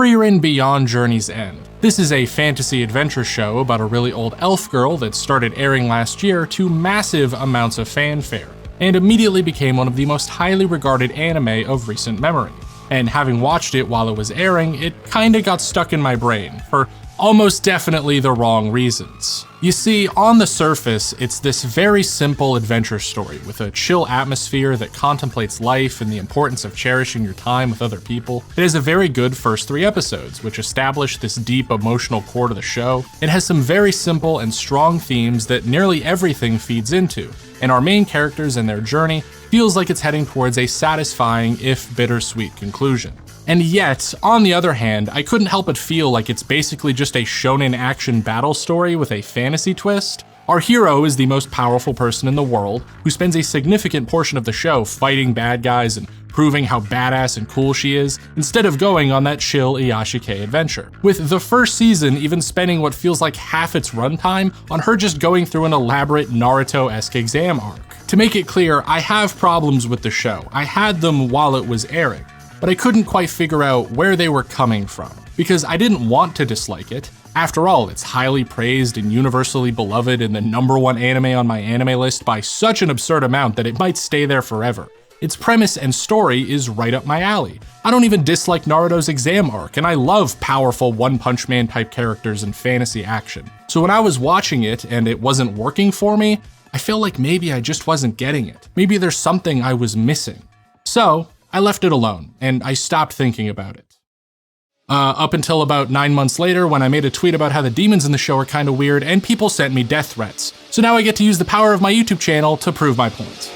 Frieren Beyond Journey's End. This is a fantasy adventure show about a really old elf girl that started airing last year to massive amounts of fanfare, and immediately became one of the most highly regarded anime of recent memory. And having watched it while it was airing, it kinda got stuck in my brain, for almost definitely the wrong reasons. You see, on the surface, it's this very simple adventure story with a chill atmosphere that contemplates life and the importance of cherishing your time with other people. It has a very good first 3 episodes, which establish this deep emotional core to the show. It has some very simple and strong themes that nearly everything feeds into, and our main characters and their journey feels like it's heading towards a satisfying, if bittersweet, conclusion. And yet, on the other hand, I couldn't help but feel like it's basically just a shonen action battle story with a fantasy twist. Our hero is the most powerful person in the world, who spends a significant portion of the show fighting bad guys and proving how badass and cool she is, instead of going on that chill Iyashikei adventure. With the first season even spending what feels like half its runtime on her just going through an elaborate Naruto-esque exam arc. To make it clear, I have problems with the show. I had them while it was airing, but I couldn't quite figure out where they were coming from, because I didn't want to dislike it. After all, it's highly praised and universally beloved and the #1 anime on my anime list by such an absurd amount that it might stay there forever. Its premise and story is right up my alley. I don't even dislike Naruto's exam arc, and I love powerful One Punch Man type characters and fantasy action. So when I was watching it and it wasn't working for me, I feel like maybe I just wasn't getting it. Maybe there's something I was missing. So I left it alone, and I stopped thinking about it. Up until about 9 months later, when I made a tweet about how the demons in the show are kinda weird, and people sent me death threats. So now I get to use the power of my YouTube channel to prove my point.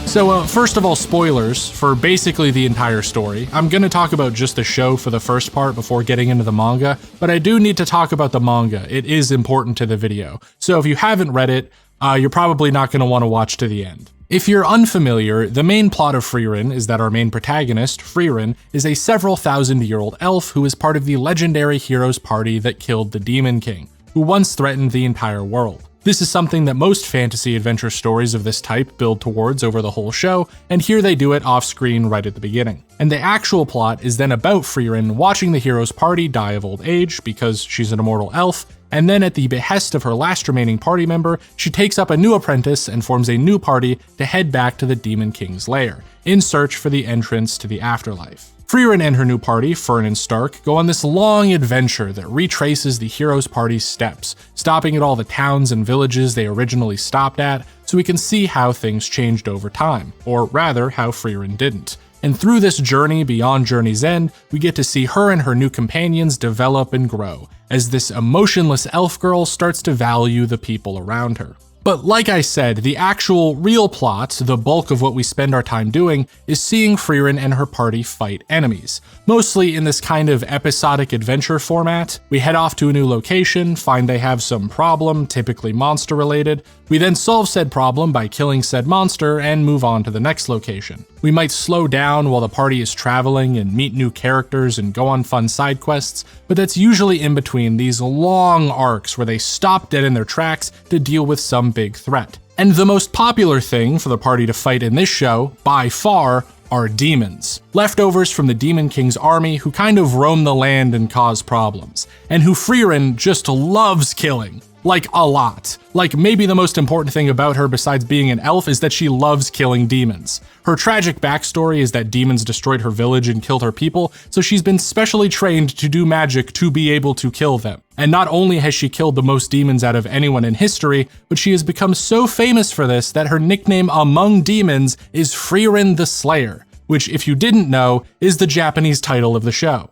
So first of all, spoilers for basically the entire story. I'm gonna talk about just the show for the first part before getting into the manga, but I do need to talk about the manga. It is important to the video. So if you haven't read it, you're probably not gonna wanna watch to the end. If you're unfamiliar, the main plot of Frieren is that our main protagonist, Frieren, is a several thousand-year-old elf who is part of the legendary heroes party that killed the Demon King, who once threatened the entire world. This is something that most fantasy adventure stories of this type build towards over the whole show, and here they do it off-screen right at the beginning. And the actual plot is then about Frieren watching the hero's party die of old age because she's an immortal elf, and then at the behest of her last remaining party member, she takes up a new apprentice and forms a new party to head back to the Demon King's lair, in search for the entrance to the afterlife. Frieren and her new party, Fern and Stark, go on this long adventure that retraces the hero's party's steps, stopping at all the towns and villages they originally stopped at, so we can see how things changed over time, or rather, how Frieren didn't. And through this journey beyond Journey's End, we get to see her and her new companions develop and grow, as this emotionless elf girl starts to value the people around her. But like I said, the actual real plot, the bulk of what we spend our time doing, is seeing Frieren and her party fight enemies. Mostly in this kind of episodic adventure format. We head off to a new location, find they have some problem, typically monster related. We then solve said problem by killing said monster and move on to the next location. We might slow down while the party is traveling and meet new characters and go on fun side quests, but that's usually in between these long arcs where they stop dead in their tracks to deal with some big threat. And the most popular thing for the party to fight in this show, by far, are demons. Leftovers from the Demon King's army who kind of roam the land and cause problems, and who Frieren just loves killing. Like, a lot. Like, maybe the most important thing about her besides being an elf is that she loves killing demons. Her tragic backstory is that demons destroyed her village and killed her people, so she's been specially trained to do magic to be able to kill them. And not only has she killed the most demons out of anyone in history, but she has become so famous for this that her nickname among demons is Frieren the Slayer, which, if you didn't know, is the Japanese title of the show.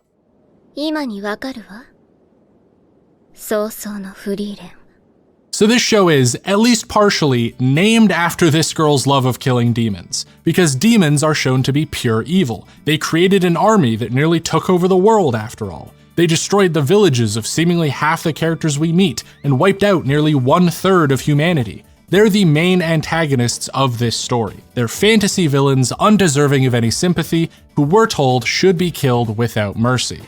今にわかるわ。早々のフリーレン。So this show is, at least partially, named after this girl's love of killing demons, because demons are shown to be pure evil. They created an army that nearly took over the world after all. They destroyed the villages of seemingly half the characters we meet, and wiped out nearly 1/3 of humanity. They're the main antagonists of this story. They're fantasy villains undeserving of any sympathy, who we're told should be killed without mercy.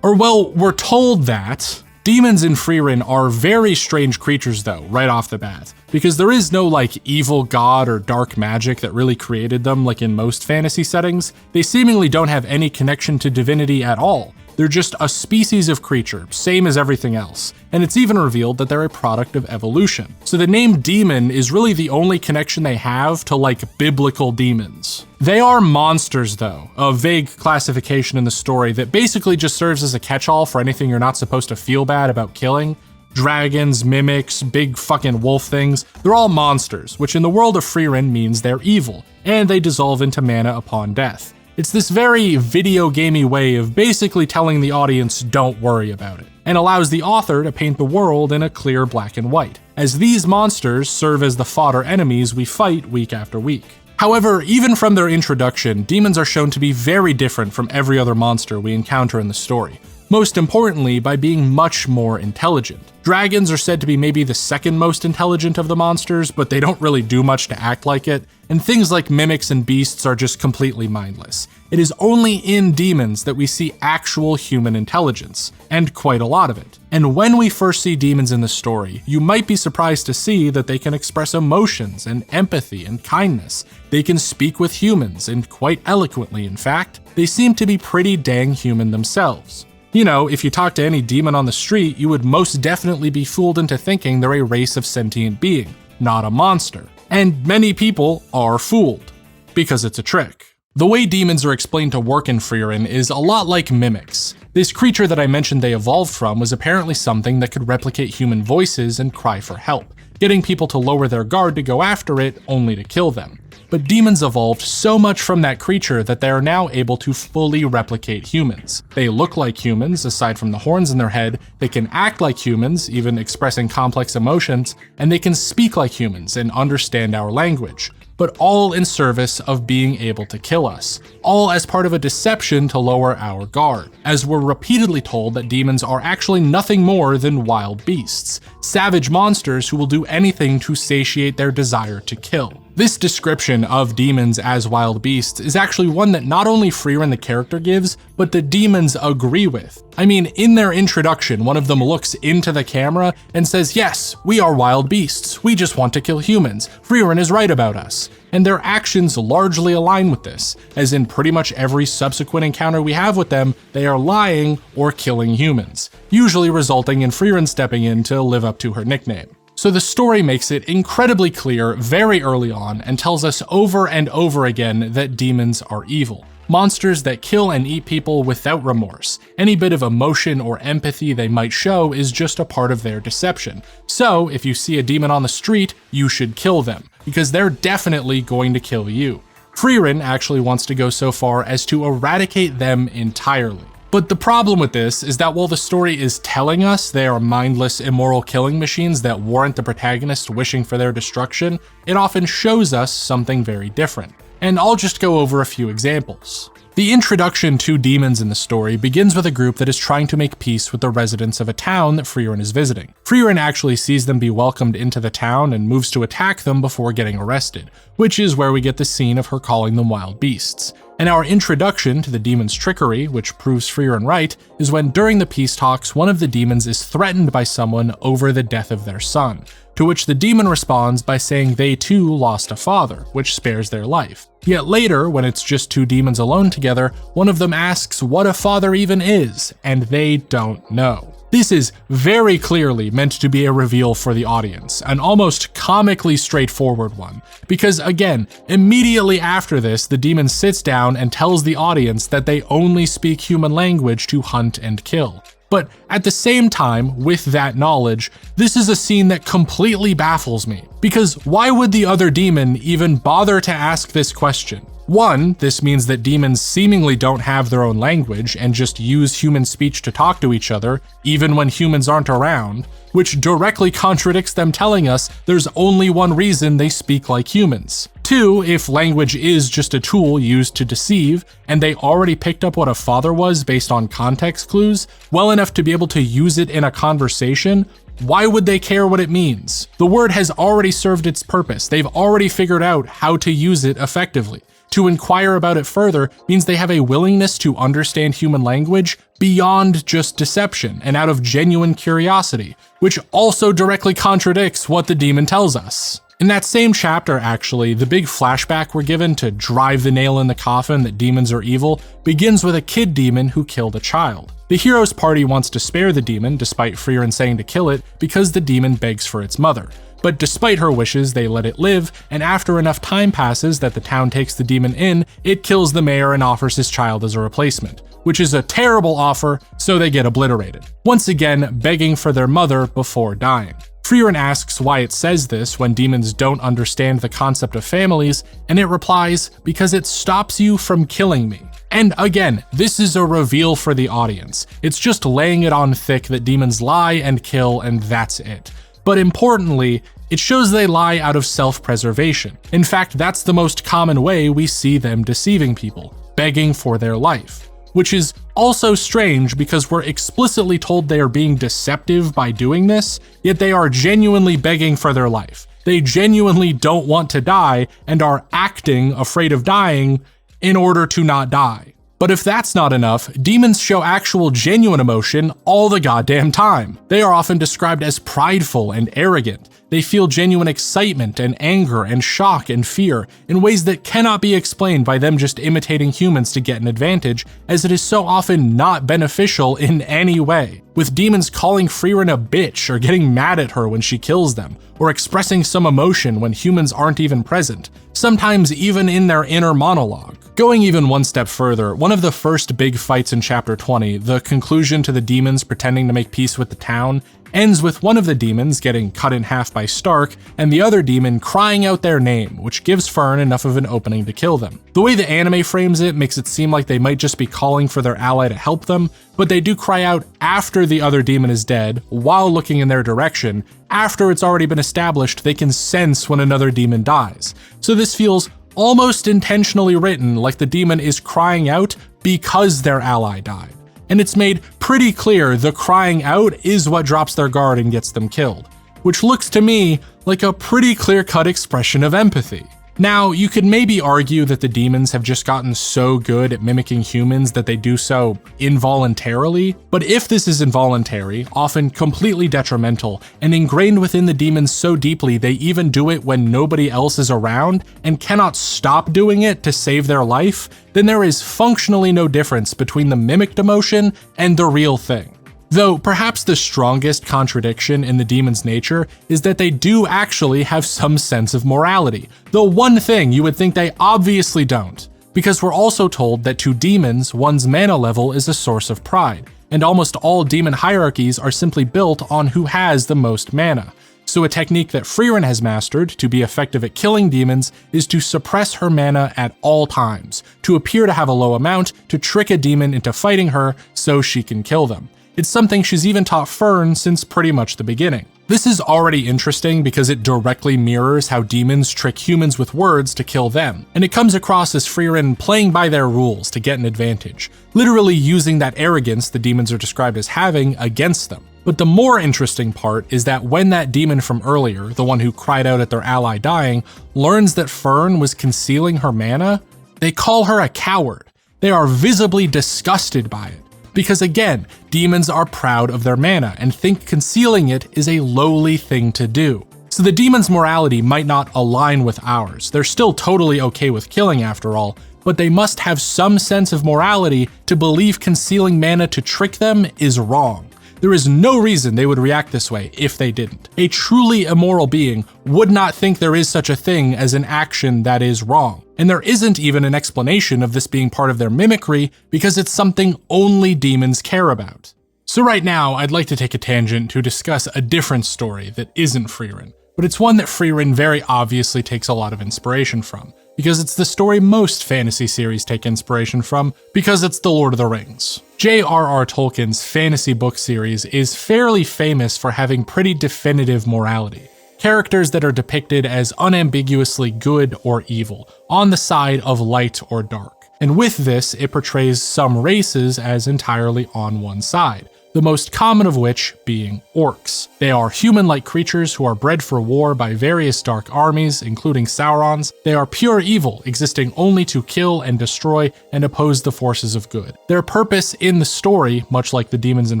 Or well, we're told that, Demons in Frieren are very strange creatures though, right off the bat, because there is no evil god or dark magic that really created them like in most fantasy settings. They seemingly don't have any connection to divinity at all. They're just a species of creature, same as everything else, and it's even revealed that they're a product of evolution. So the name demon is really the only connection they have to biblical demons. They are monsters though, a vague classification in the story that basically just serves as a catch-all for anything you're not supposed to feel bad about killing. Dragons, mimics, big fucking wolf things, they're all monsters, which in the world of Frieren means they're evil, and they dissolve into mana upon death. It's this very video gamey way of basically telling the audience don't worry about it, and allows the author to paint the world in a clear black and white, as these monsters serve as the fodder enemies we fight week after week. However, even from their introduction, demons are shown to be very different from every other monster we encounter in the story. Most importantly, by being much more intelligent. Dragons are said to be maybe the second most intelligent of the monsters, but they don't really do much to act like it, and things like mimics and beasts are just completely mindless. It is only in demons that we see actual human intelligence, and quite a lot of it. And when we first see demons in the story, you might be surprised to see that they can express emotions and empathy and kindness. They can speak with humans, and quite eloquently in fact. They seem to be pretty dang human themselves. You know, if you talk to any demon on the street, you would most definitely be fooled into thinking they're a race of sentient being, not a monster. And many people are fooled, because it's a trick. The way demons are explained to work in Frieren is a lot like mimics. This creature that I mentioned they evolved from was apparently something that could replicate human voices and cry for help, getting people to lower their guard to go after it only to kill them. But demons evolved so much from that creature that they are now able to fully replicate humans. They look like humans, aside from the horns in their head, they can act like humans, even expressing complex emotions, and they can speak like humans and understand our language. But all in service of being able to kill us, all as part of a deception to lower our guard, as we're repeatedly told that demons are actually nothing more than wild beasts, savage monsters who will do anything to satiate their desire to kill. This description of demons as wild beasts is actually one that not only Frieren the character gives, but the demons agree with. I mean, in their introduction, one of them looks into the camera and says, "Yes, we are wild beasts. We just want to kill humans. Frieren is right about us." And their actions largely align with this, as in pretty much every subsequent encounter we have with them, they are lying or killing humans, usually resulting in Frieren stepping in to live up to her nickname. So the story makes it incredibly clear very early on and tells us over and over again that demons are evil. Monsters that kill and eat people without remorse. Any bit of emotion or empathy they might show is just a part of their deception. So if you see a demon on the street, you should kill them, because they're definitely going to kill you. Frieren actually wants to go so far as to eradicate them entirely. But the problem with this is that while the story is telling us they are mindless, immoral killing machines that warrant the protagonist wishing for their destruction, it often shows us something very different. And I'll just go over a few examples. The introduction to demons in the story begins with a group that is trying to make peace with the residents of a town that Frieren is visiting. Frieren actually sees them be welcomed into the town and moves to attack them before getting arrested, which is where we get the scene of her calling them wild beasts. And our introduction to the demon's trickery, which proves Frieren right, is when during the peace talks, one of the demons is threatened by someone over the death of their son, to which the demon responds by saying they too lost a father, which spares their life. Yet later, when it's just two demons alone together, one of them asks what a father even is, and they don't know. This is very clearly meant to be a reveal for the audience, an almost comically straightforward one, because again, immediately after this, the demon sits down and tells the audience that they only speak human language to hunt and kill. But at the same time, with that knowledge, this is a scene that completely baffles me, because why would the other demon even bother to ask this question? One, this means that demons seemingly don't have their own language and just use human speech to talk to each other, even when humans aren't around, which directly contradicts them telling us there's only one reason they speak like humans. Two, if language is just a tool used to deceive, and they already picked up what a father was based on context clues, well enough to be able to use it in a conversation, why would they care what it means? The word has already served its purpose. They've already figured out how to use it effectively. To inquire about it further means they have a willingness to understand human language beyond just deception and out of genuine curiosity, which also directly contradicts what the demon tells us. In that same chapter, actually, the big flashback we're given to drive the nail in the coffin that demons are evil begins with a kid demon who killed a child. The hero's party wants to spare the demon, despite Frieren saying to kill it, because the demon begs for its mother. But despite her wishes, they let it live, and after enough time passes that the town takes the demon in, it kills the mayor and offers his child as a replacement, which is a terrible offer, so they get obliterated. Once again, begging for their mother before dying. Frieren asks why it says this when demons don't understand the concept of families, and it replies, because it stops you from killing me. And again, this is a reveal for the audience. It's just laying it on thick that demons lie and kill, and that's it. But importantly, it shows they lie out of self-preservation. In fact, that's the most common way we see them deceiving people, begging for their life. Which is also strange because we're explicitly told they are being deceptive by doing this, yet they are genuinely begging for their life. They genuinely don't want to die and are acting afraid of dying in order to not die. But if that's not enough, demons show actual genuine emotion all the goddamn time. They are often described as prideful and arrogant. They feel genuine excitement and anger and shock and fear in ways that cannot be explained by them just imitating humans to get an advantage, as it is so often not beneficial in any way. With demons calling Frieren a bitch or getting mad at her when she kills them, or expressing some emotion when humans aren't even present, sometimes even in their inner monologue. Going even one step further, one of the first big fights in chapter 20, the conclusion to the demons pretending to make peace with the town, ends with one of the demons getting cut in half by Stark, and the other demon crying out their name, which gives Fern enough of an opening to kill them. The way the anime frames it makes it seem like they might just be calling for their ally to help them, but they do cry out after the other demon is dead, while looking in their direction, after it's already been established they can sense when another demon dies. So this feels almost intentionally written like the demon is crying out because their ally died. And it's made pretty clear the crying out is what drops their guard and gets them killed, which looks to me like a pretty clear-cut expression of empathy. Now, you could maybe argue that the demons have just gotten so good at mimicking humans that they do so involuntarily, but if this is involuntary, often completely detrimental, and ingrained within the demons so deeply they even do it when nobody else is around and cannot stop doing it to save their life, then there is functionally no difference between the mimicked emotion and the real thing. Though perhaps the strongest contradiction in the demon's nature is that they do actually have some sense of morality, the one thing you would think they obviously don't, because we're also told that to demons, one's mana level is a source of pride, and almost all demon hierarchies are simply built on who has the most mana. So a technique that Frieren has mastered to be effective at killing demons is to suppress her mana at all times, to appear to have a low amount, to trick a demon into fighting her so she can kill them. It's something she's even taught Fern since pretty much the beginning. This is already interesting because it directly mirrors how demons trick humans with words to kill them, and it comes across as Frieren playing by their rules to get an advantage, literally using that arrogance the demons are described as having against them. But the more interesting part is that when that demon from earlier, the one who cried out at their ally dying, learns that Fern was concealing her mana, they call her a coward. They are visibly disgusted by it. Because again, demons are proud of their mana and think concealing it is a lowly thing to do. So the demon's morality might not align with ours. They're still totally okay with killing after all, but they must have some sense of morality to believe concealing mana to trick them is wrong. There is no reason they would react this way if they didn't. A truly immoral being would not think there is such a thing as an action that is wrong. And there isn't even an explanation of this being part of their mimicry because it's something only demons care about. So right now, I'd like to take a tangent to discuss a different story that isn't Frieren, but it's one that Frieren very obviously takes a lot of inspiration from, because it's the story most fantasy series take inspiration from, because it's The Lord of the Rings. J.R.R. Tolkien's fantasy book series is fairly famous for having pretty definitive morality. Characters that are depicted as unambiguously good or evil, on the side of light or dark. And with this, it portrays some races as entirely on one side, the most common of which being orcs. They are human-like creatures who are bred for war by various dark armies, including Sauron's. They are pure evil, existing only to kill and destroy and oppose the forces of good. Their purpose in the story, much like the demons in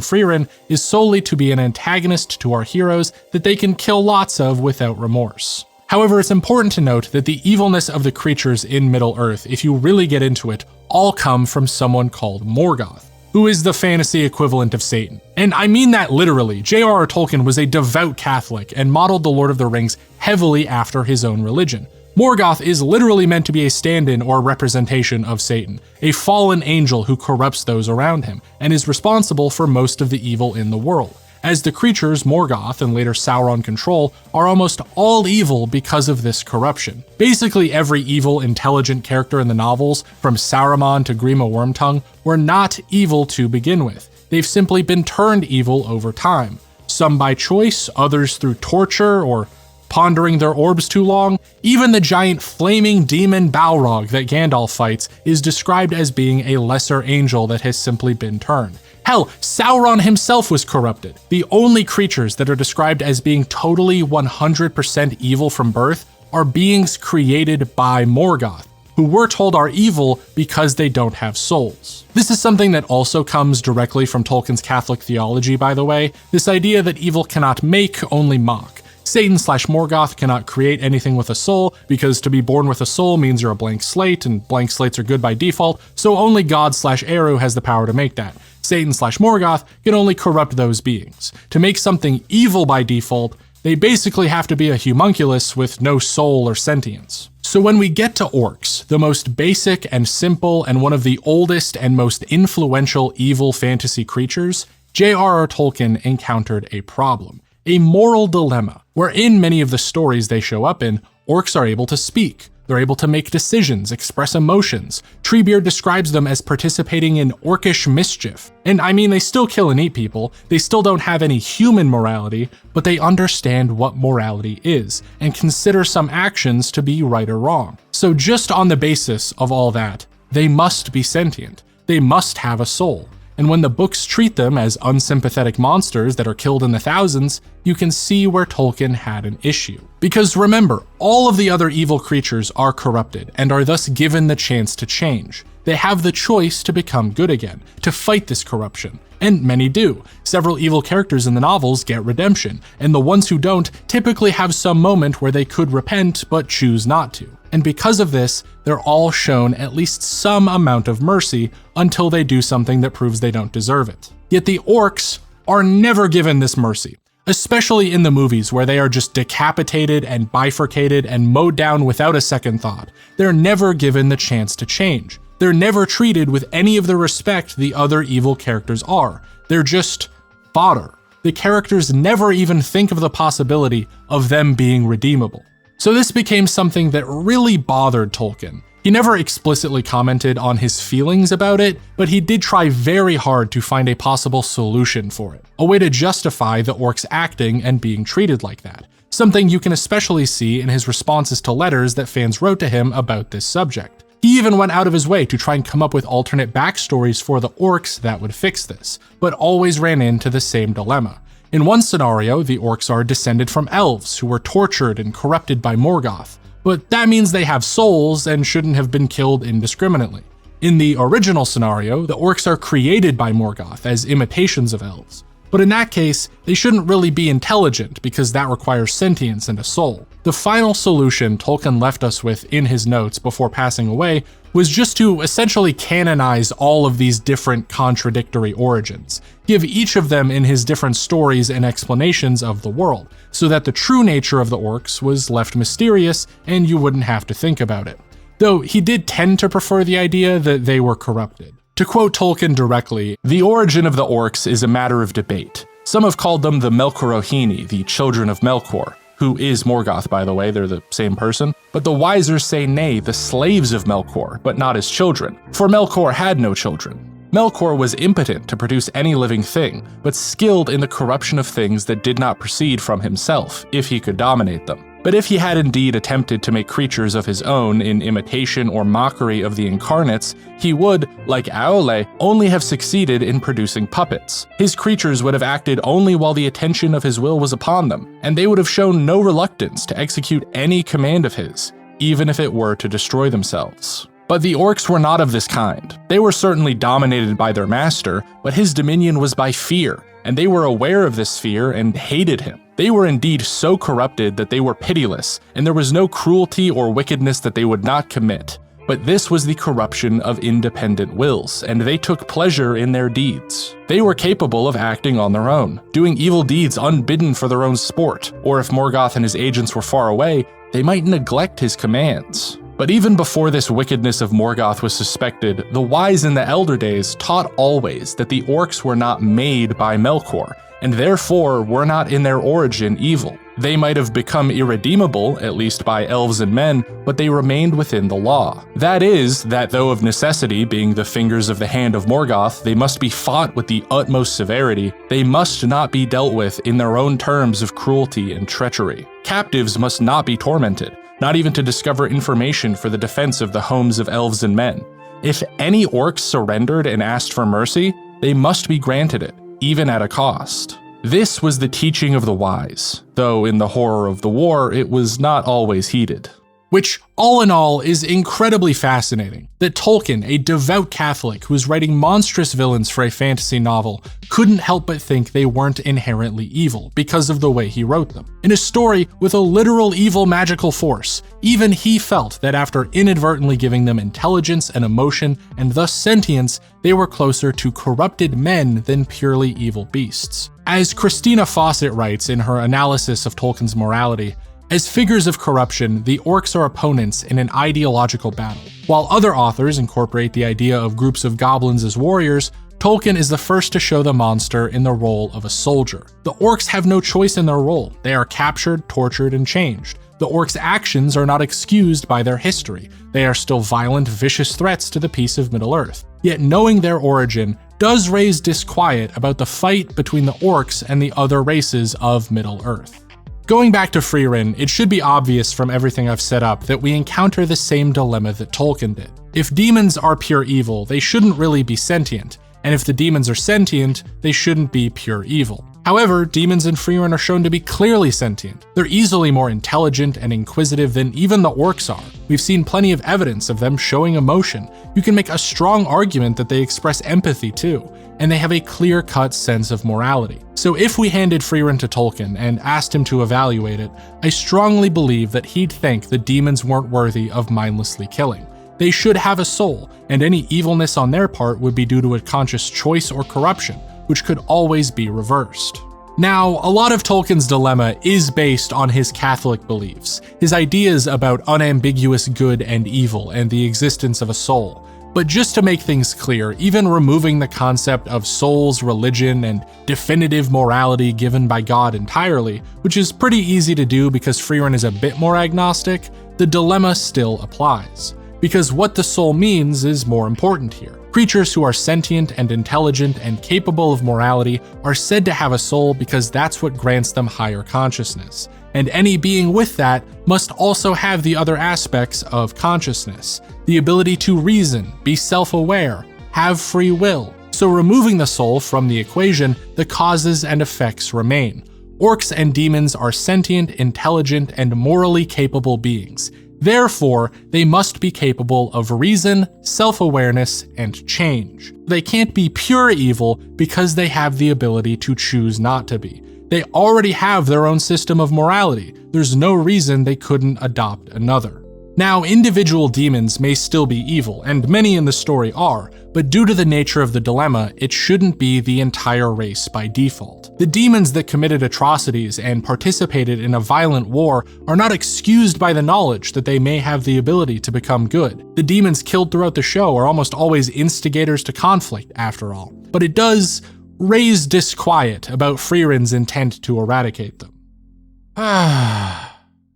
Frieren, is solely to be an antagonist to our heroes that they can kill lots of without remorse. However, it's important to note that the evilness of the creatures in Middle-earth, if you really get into it, all come from someone called Morgoth, who is the fantasy equivalent of Satan. And I mean that literally. J.R.R. Tolkien was a devout Catholic and modeled The Lord of the Rings heavily after his own religion. Morgoth is literally meant to be a stand-in or representation of Satan, a fallen angel who corrupts those around him, and is responsible for most of the evil in the world, as the creatures Morgoth and later Sauron control are almost all evil because of this corruption. Basically every evil, intelligent character in the novels, from Saruman to Grima Wormtongue, were not evil to begin with. They've simply been turned evil over time. Some by choice, others through torture or pondering their orbs too long. Even the giant flaming demon Balrog that Gandalf fights is described as being a lesser angel that has simply been turned. Hell, Sauron himself was corrupted. The only creatures that are described as being totally 100% evil from birth are beings created by Morgoth, who we're told are evil because they don't have souls. This is something that also comes directly from Tolkien's Catholic theology, by the way, this idea that evil cannot make, only mock. Satan/Morgoth cannot create anything with a soul, because to be born with a soul means you're a blank slate, and blank slates are good by default, so only God/Eru has the power to make that. Satan/Morgoth can only corrupt those beings. To make something evil by default, they basically have to be a homunculus with no soul or sentience. So when we get to orcs, the most basic and simple and one of the oldest and most influential evil fantasy creatures, J.R.R. Tolkien encountered a problem. A moral dilemma, where in many of the stories they show up in, orcs are able to speak. They're able to make decisions, express emotions. Treebeard describes them as participating in orcish mischief. And I mean, they still kill and eat people, they still don't have any human morality, but they understand what morality is, and consider some actions to be right or wrong. So just on the basis of all that, they must be sentient. They must have a soul. And when the books treat them as unsympathetic monsters that are killed in the thousands, you can see where Tolkien had an issue. Because remember, all of the other evil creatures are corrupted and are thus given the chance to change. They have the choice to become good again, to fight this corruption. And many do. Several evil characters in the novels get redemption, and the ones who don't typically have some moment where they could repent but choose not to. And because of this, they're all shown at least some amount of mercy until they do something that proves they don't deserve it. Yet the orcs are never given this mercy, especially in the movies where they are just decapitated and bifurcated and mowed down without a second thought. They're never given the chance to change. They're never treated with any of the respect the other evil characters are. They're just fodder. The characters never even think of the possibility of them being redeemable. So this became something that really bothered Tolkien. He never explicitly commented on his feelings about it, but he did try very hard to find a possible solution for it, a way to justify the orcs acting and being treated like that, something you can especially see in his responses to letters that fans wrote to him about this subject. He even went out of his way to try and come up with alternate backstories for the orcs that would fix this, but always ran into the same dilemma. In one scenario, the orcs are descended from elves who were tortured and corrupted by Morgoth, but that means they have souls and shouldn't have been killed indiscriminately. In the original scenario, the orcs are created by Morgoth as imitations of elves, but in that case, they shouldn't really be intelligent because that requires sentience and a soul. The final solution Tolkien left us with in his notes before passing away was just to essentially canonize all of these different contradictory origins, give each of them in his different stories and explanations of the world, so that the true nature of the orcs was left mysterious and you wouldn't have to think about it. Though he did tend to prefer the idea that they were corrupted. To quote Tolkien directly, the origin of the orcs is a matter of debate. Some have called them the Melkorohini, the children of Melkor, who is Morgoth, by the way, they're the same person. But the wisers say nay, the slaves of Melkor, but not his children. For Melkor had no children. Melkor was impotent to produce any living thing, but skilled in the corruption of things that did not proceed from himself, if he could dominate them. But if he had indeed attempted to make creatures of his own in imitation or mockery of the incarnates, he would, like Aole, only have succeeded in producing puppets. His creatures would have acted only while the attention of his will was upon them, and they would have shown no reluctance to execute any command of his, even if it were to destroy themselves. But the orcs were not of this kind. They were certainly dominated by their master, but his dominion was by fear, and they were aware of this fear and hated him. They were indeed so corrupted that they were pitiless, and there was no cruelty or wickedness that they would not commit. But this was the corruption of independent wills, and they took pleasure in their deeds. They were capable of acting on their own, doing evil deeds unbidden for their own sport, or if Morgoth and his agents were far away, they might neglect his commands. But even before this wickedness of Morgoth was suspected, the wise in the Elder Days taught always that the orcs were not made by Melkor, and therefore were not in their origin evil. They might have become irredeemable, at least by elves and men, but they remained within the law. That is, that though of necessity, being the fingers of the hand of Morgoth, they must be fought with the utmost severity, they must not be dealt with in their own terms of cruelty and treachery. Captives must not be tormented, not even to discover information for the defense of the homes of elves and men. If any orcs surrendered and asked for mercy, they must be granted it, even at a cost. This was the teaching of the wise, though in the horror of the war, it was not always heeded. Which, all in all, is incredibly fascinating, that Tolkien, a devout Catholic who was writing monstrous villains for a fantasy novel, couldn't help but think they weren't inherently evil because of the way he wrote them. In a story with a literal evil magical force, even he felt that after inadvertently giving them intelligence and emotion, and thus sentience, they were closer to corrupted men than purely evil beasts. As Christina Fawcett writes in her analysis of Tolkien's morality, as figures of corruption, the orcs are opponents in an ideological battle. While other authors incorporate the idea of groups of goblins as warriors, Tolkien is the first to show the monster in the role of a soldier. The orcs have no choice in their role. They are captured, tortured, and changed. The orcs' actions are not excused by their history. They are still violent, vicious threats to the peace of Middle-earth. Yet knowing their origin does raise disquiet about the fight between the orcs and the other races of Middle-earth. Going back to Frieren, it should be obvious from everything I've set up that we encounter the same dilemma that Tolkien did. If demons are pure evil, they shouldn't really be sentient, and if the demons are sentient, they shouldn't be pure evil. However, demons in Frieren are shown to be clearly sentient. They're easily more intelligent and inquisitive than even the orcs are. We've seen plenty of evidence of them showing emotion. You can make a strong argument that they express empathy too, and they have a clear-cut sense of morality. So if we handed Frieren to Tolkien and asked him to evaluate it, I strongly believe that he'd think the demons weren't worthy of mindlessly killing. They should have a soul, and any evilness on their part would be due to a conscious choice or corruption, which could always be reversed. Now, a lot of Tolkien's dilemma is based on his Catholic beliefs, his ideas about unambiguous good and evil and the existence of a soul. But just to make things clear, even removing the concept of souls, religion, and definitive morality given by God entirely, which is pretty easy to do because Frieren is a bit more agnostic, the dilemma still applies. Because what the soul means is more important here. Creatures who are sentient and intelligent and capable of morality are said to have a soul because that's what grants them higher consciousness. And any being with that must also have the other aspects of consciousness, the ability to reason, be self-aware, have free will. So removing the soul from the equation, the causes and effects remain. Orcs and demons are sentient, intelligent, and morally capable beings. Therefore, they must be capable of reason, self-awareness, and change. They can't be pure evil because they have the ability to choose not to be. They already have their own system of morality. There's no reason they couldn't adopt another. Now, individual demons may still be evil, and many in the story are, but due to the nature of the dilemma, it shouldn't be the entire race by default. The demons that committed atrocities and participated in a violent war are not excused by the knowledge that they may have the ability to become good. The demons killed throughout the show are almost always instigators to conflict, after all. But it does raise disquiet about Frieren's intent to eradicate them.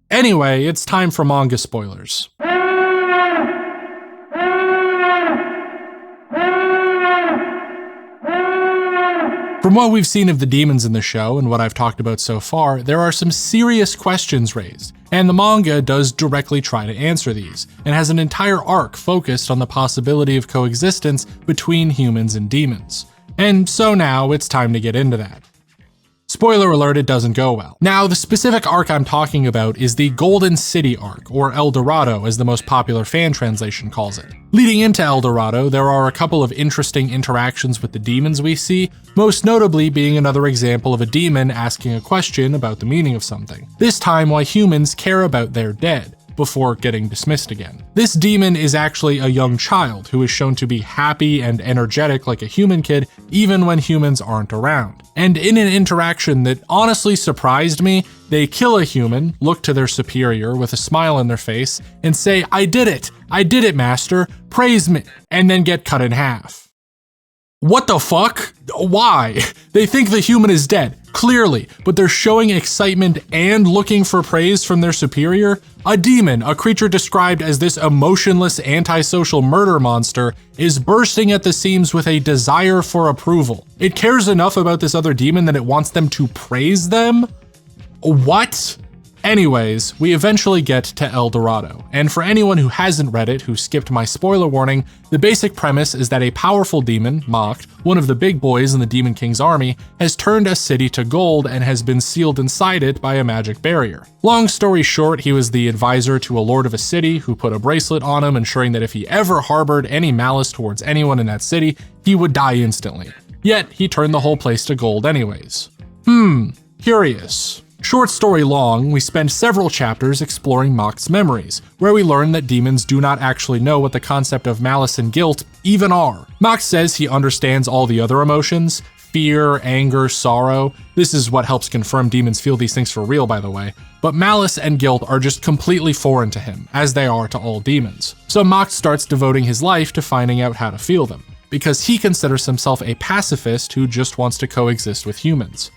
Anyway, it's time for manga spoilers. For what we've seen of the demons in the show and what I've talked about so far, there are some serious questions raised, and the manga does directly try to answer these, and has an entire arc focused on the possibility of coexistence between humans and demons. And so now it's time to get into that. Spoiler alert, it doesn't go well. Now, the specific arc I'm talking about is the Golden City arc, or El Dorado as the most popular fan translation calls it. Leading into El Dorado, there are a couple of interesting interactions with the demons we see, most notably being another example of a demon asking a question about the meaning of something. This time, why humans care about their dead, before getting dismissed again. This demon is actually a young child who is shown to be happy and energetic like a human kid, even when humans aren't around. And in an interaction that honestly surprised me, they kill a human, look to their superior with a smile on their face, and say, I did it, master, praise me, and then get cut in half. What the fuck? Why? They think the human is dead, clearly, but they're showing excitement and looking for praise from their superior? A demon, a creature described as this emotionless antisocial murder monster, is bursting at the seams with a desire for approval. It cares enough about this other demon that it wants them to praise them? What? Anyways, we eventually get to El Dorado, and for anyone who hasn't read it, who skipped my spoiler warning, the basic premise is that a powerful demon, Mocked, one of the big boys in the Demon King's army, has turned a city to gold and has been sealed inside it by a magic barrier. Long story short, he was the advisor to a lord of a city who put a bracelet on him, ensuring that if he ever harbored any malice towards anyone in that city, he would die instantly. Yet, he turned the whole place to gold anyways. Curious. Short story long, we spend several chapters exploring Mocked's memories, where we learn that demons do not actually know what the concept of malice and guilt even are. Mocked says he understands all the other emotions, fear, anger, sorrow. This is what helps confirm demons feel these things for real, by the way. But malice and guilt are just completely foreign to him, as they are to all demons. So Mocked starts devoting his life to finding out how to feel them, because he considers himself a pacifist who just wants to coexist with humans.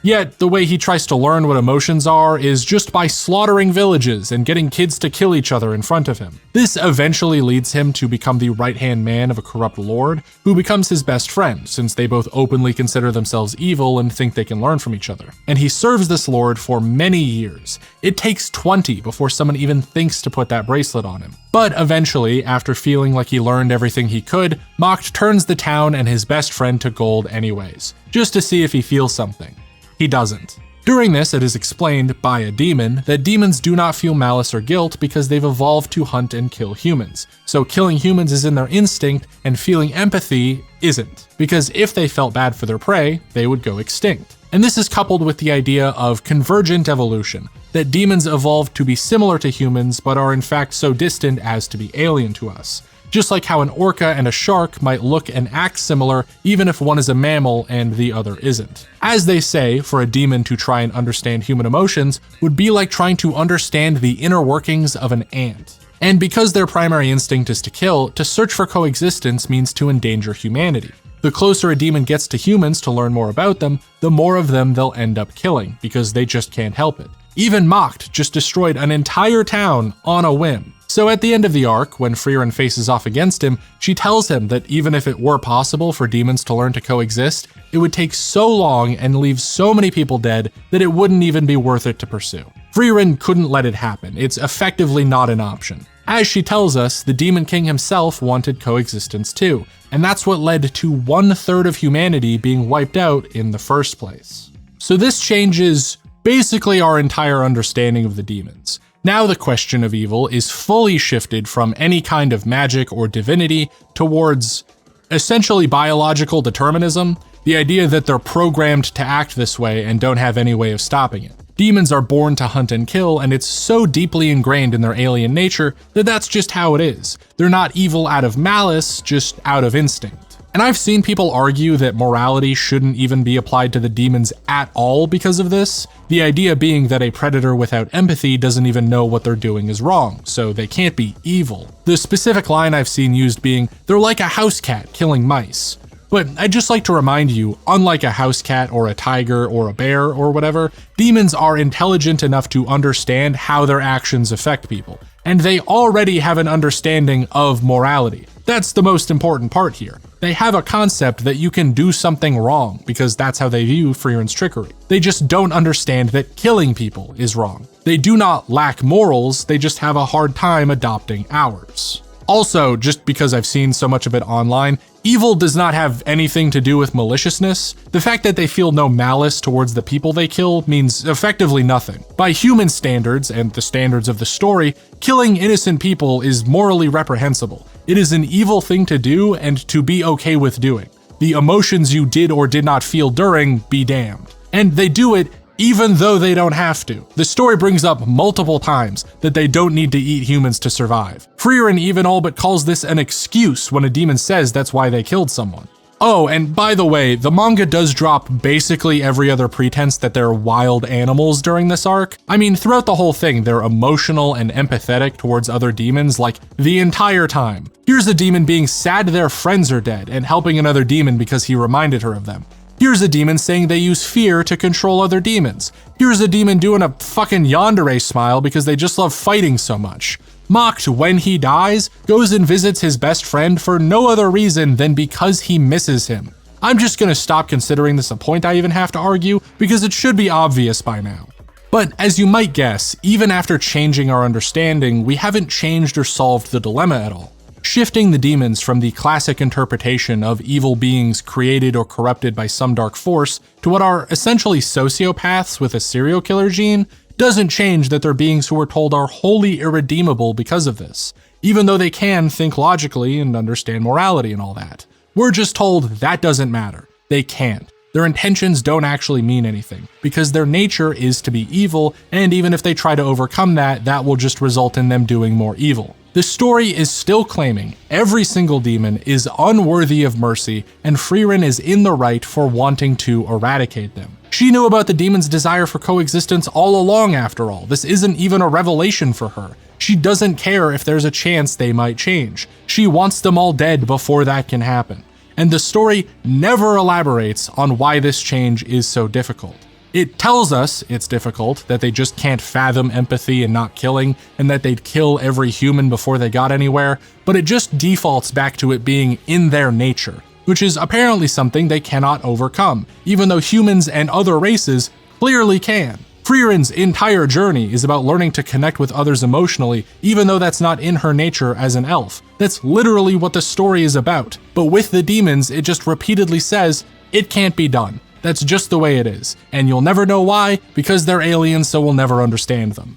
Yet, the way he tries to learn what emotions are is just by slaughtering villages and getting kids to kill each other in front of him. This eventually leads him to become the right-hand man of a corrupt lord, who becomes his best friend, since they both openly consider themselves evil and think they can learn from each other. And he serves this lord for many years. It takes 20 before someone even thinks to put that bracelet on him. But eventually, after feeling like he learned everything he could, Mocked turns the town and his best friend to gold anyways, just to see if he feels something. He doesn't. During this, it is explained by a demon that demons do not feel malice or guilt because they've evolved to hunt and kill humans. So killing humans is in their instinct, and feeling empathy isn't, because if they felt bad for their prey, they would go extinct. And this is coupled with the idea of convergent evolution, that demons evolved to be similar to humans but are in fact so distant as to be alien to us. Just like how an orca and a shark might look and act similar even if one is a mammal and the other isn't. As they say, for a demon to try and understand human emotions would be like trying to understand the inner workings of an ant. And because their primary instinct is to kill, to search for coexistence means to endanger humanity. The closer a demon gets to humans to learn more about them, the more of them they'll end up killing, because they just can't help it. Even Mocked just destroyed an entire town on a whim. So at the end of the arc, when Frieren faces off against him, she tells him that even if it were possible for demons to learn to coexist, it would take so long and leave so many people dead that it wouldn't even be worth it to pursue. Frieren couldn't let it happen. It's effectively not an option. As she tells us, the Demon King himself wanted coexistence too, and that's what led to 1/3 of humanity being wiped out in the first place. So this changes basically our entire understanding of the demons. Now the question of evil is fully shifted from any kind of magic or divinity towards essentially biological determinism, the idea that they're programmed to act this way and don't have any way of stopping it. Demons are born to hunt and kill, and it's so deeply ingrained in their alien nature that that's just how it is. They're not evil out of malice, just out of instinct. And I've seen people argue that morality shouldn't even be applied to the demons at all because of this, the idea being that a predator without empathy doesn't even know what they're doing is wrong, so they can't be evil. The specific line I've seen used being, they're like a house cat killing mice. But I'd just like to remind you, unlike a house cat or a tiger or a bear or whatever, demons are intelligent enough to understand how their actions affect people, and they already have an understanding of morality. That's the most important part here. They have a concept that you can do something wrong, because that's how they view Frieren's trickery. They just don't understand that killing people is wrong. They do not lack morals, they just have a hard time adopting ours. Also, just because I've seen so much of it online, evil does not have anything to do with maliciousness. The fact that they feel no malice towards the people they kill means effectively nothing. By human standards, and the standards of the story, killing innocent people is morally reprehensible. It is an evil thing to do and to be okay with doing. The emotions you did or did not feel during, be damned. And they do it even though they don't have to. The story brings up multiple times that they don't need to eat humans to survive. Frieren even all but calls this an excuse when a demon says that's why they killed someone. Oh, and by the way, the manga does drop basically every other pretense that they're wild animals during this arc. I mean, throughout the whole thing, they're emotional and empathetic towards other demons, like, the entire time. Here's a demon being sad their friends are dead and helping another demon because he reminded her of them. Here's a demon saying they use fear to control other demons. Here's a demon doing a fucking yandere smile because they just love fighting so much. Mocked when he dies, goes and visits his best friend for no other reason than because he misses him. I'm just gonna stop considering this a point I even have to argue, because it should be obvious by now. But as you might guess, even after changing our understanding, we haven't changed or solved the dilemma at all. Shifting the demons from the classic interpretation of evil beings created or corrupted by some dark force to what are essentially sociopaths with a serial killer gene doesn't change that they're beings who we're told are wholly irredeemable because of this, even though they can think logically and understand morality and all that. We're just told that doesn't matter. They can't. Their intentions don't actually mean anything, because their nature is to be evil, and even if they try to overcome that, that will just result in them doing more evil. The story is still claiming every single demon is unworthy of mercy, and Frieren is in the right for wanting to eradicate them. She knew about the demon's desire for coexistence all along, after all. This isn't even a revelation for her. She doesn't care if there's a chance they might change. She wants them all dead before that can happen. And the story never elaborates on why this change is so difficult. It tells us it's difficult, that they just can't fathom empathy and not killing, and that they'd kill every human before they got anywhere, but it just defaults back to it being in their nature, which is apparently something they cannot overcome, even though humans and other races clearly can. Frieren's entire journey is about learning to connect with others emotionally, even though that's not in her nature as an elf. That's literally what the story is about. But with the demons, it just repeatedly says, it can't be done. That's just the way it is, and you'll never know why, because they're aliens, so we'll never understand them.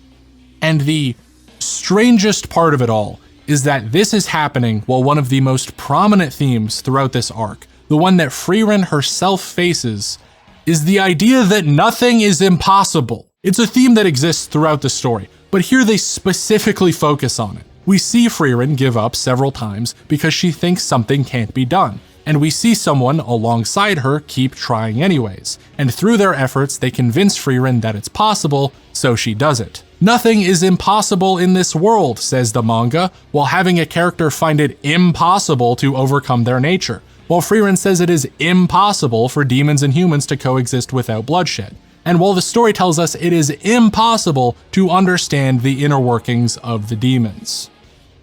And the strangest part of it all is that this is happening while one of the most prominent themes throughout this arc, the one that Frieren herself faces, is the idea that nothing is impossible. It's a theme that exists throughout the story, but here they specifically focus on it. We see Frieren give up several times because she thinks something can't be done, and we see someone alongside her keep trying anyways, and through their efforts they convince Frieren that it's possible, so she does it. Nothing is impossible in this world, says the manga, while having a character find it impossible to overcome their nature, while Frieren says it is impossible for demons and humans to coexist without bloodshed, and while the story tells us it is impossible to understand the inner workings of the demons.